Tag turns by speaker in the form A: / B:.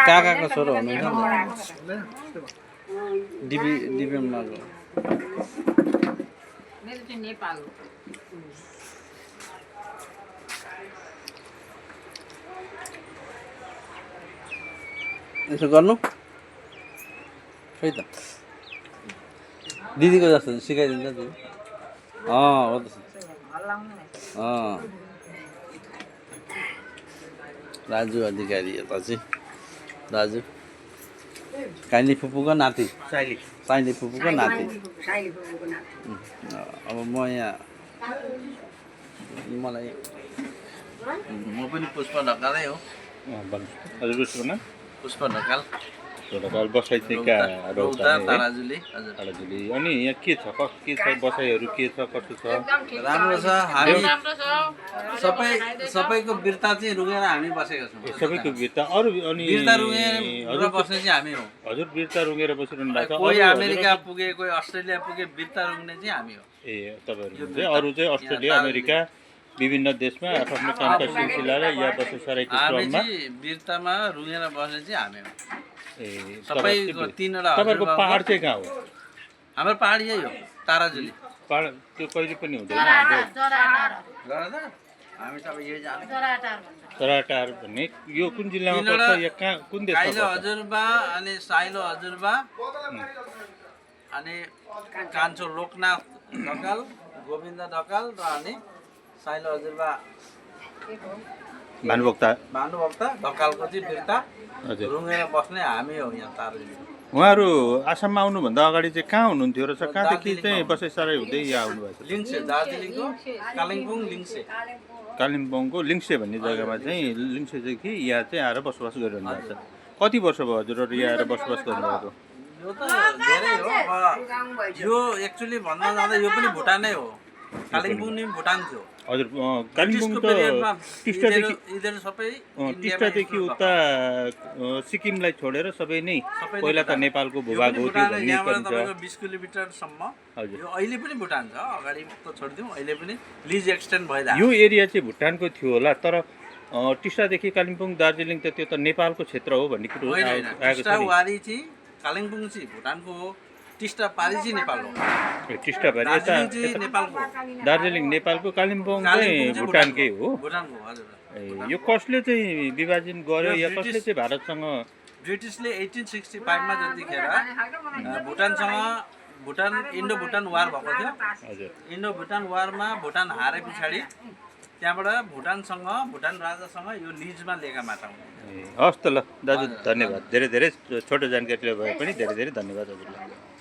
A: काकाको छोरो हुनुहुन्छ डिबिएममा
B: मेरो चाहिँ नेपाल हो।
A: यसो गर्नु खै त दिदीको जस्तो सिकाइदिन्छ दिदी हो त राजु अधिकारी यता चाहिँ दाजु काइली फुपूको नाति साइली फुपूको नाति अब म यहाँ मलाई म पनि पुष्प ढकालै हो
C: हजुर उसको
A: पुष्प ढकाल
C: ढकाल बसाइ चाहिँ कहाँ
A: रौता ताराजुली
C: ताराजुली अनि यहाँ के छ बसाइहरू के छ कसो छ
A: राम्रो छ हामी सबैको बिर्ता चाहिँ रुँगेर हामी बसेका छौँ
C: सबैको बिर्ता अरू अनि
A: बिर्ता रुँगेर बस्ने चाहिँ हामी हो
C: हजुर बिर्ता रुँगेर बसिरहनु भएको छ
A: कोही अमेरिका पुगे कोही अस्ट्रेलिया पुगे बिर्ता रुँग्ने चाहिँ हामी हो
C: ए तपाईँहरू चाहिँ अरू चाहिँ अस्ट्रेलिया अमेरिका विभिन्न देशमा आफ्नो कामका सिलसिलाले या बसोसराईको क्रममा
A: बिर्तामा रुँगेर बस्ने चाहिँ हामी हो
C: ए
A: सबैको तीनवटा
C: तपाईँको पहाड चाहिँ कहाँ हो
A: हाम्रो पहाड यही हो ताराजुली
C: पहाड त्यो कहिले पनि हुँदैन
A: हामी सबै यही जान्छ
C: चराटार भन्ने यो कुन जिल्लामा पर्छ या कहाँ कुन देशमा पर्छ
A: हजुरबा अनि साइलो हजुरबा अनि कान्छो लोकनाथ ढकाल गोविन्द ढकाल र अनि साइलो हजुरबा
C: भानुभक्ता
A: ढकालको चाहिँ बिर्ता
C: हजुर
A: रुँगेर बस्ने हामी हो यहाँ ताराजुली
C: उहाँहरू आसाममा आउनुभन्दा अगाडि चाहिँ कहाँ हुनुहुन्थ्यो र कहाँदेखि चाहिँ बसाइसराई हुँदै यहाँ आउनुभएको छ
A: लिङ्से दार्जिलिङको कालिम्पोङ लिङ्से
C: कालिम्पोङको लिङ्से भन्ने जग्गामा चाहिँ लिङ्से चाहिँ कि यहाँ चाहिँ आएर बसोबास गरिरहनु भएको छ कति वर्ष भयो हजुरहरू यहाँ आएर बसोबास गर्नुभएको
A: यो त धेरै हो यो एक्चुअली भन्दा जाँदा यो पनि भुटानै हो कालिम्पोङ नि भुटान थियो
C: हजुर कालिम्पोङ त टिस्टादेखि उता सिक्किमलाई छोडेर सबै नै पहिला त नेपालको भूभाग हो त्यो भन्ने पनि छ
A: 20 किलोमिटरसम्म
C: हजुर
A: यो अहिले पनि भुटान छ अगाडि त छोडिदिउँ अहिले पनि लिज एक्सटेन्ड भइरहेको
C: यो एरिया चाहिँ भुटानको थियो होला तर टिस्टादेखि कालिम्पोङ दार्जिलिङ त त्यो त नेपालको क्षेत्र हो भन्ने कुरो आएको छ नि
A: वारी चाहिँ कालिम्पोङ चाहिँ भुटानको हो टिस्टा पारी चाहिँ नेपाल हो
C: टिस्टा पारी यता
A: नेपालको
C: दार्जिलिङ नेपालको कालिम्पोङ चाहिँ भुटानकै हो
A: भुटानको हजुर
C: यो कसले चाहिँ विभाजन गर्यो या कसले चाहिँ भारतसँग
A: ब्रिटिसले 1865 मा जतिखेर भुटान इन्डो भुटान वार भएको थियो
C: हजुर
A: इन्डो भुटान वारमा भुटान हारे पछाडि त्यहाँबाट भुटान राजासँग यो लिजमा लिएका माटा हुन्
C: हस् त ल दाजु धन्यवाद धेरै धेरै छोटो जानकारी भए पनि धेरै धेरै धन्यवाद हजुरलाई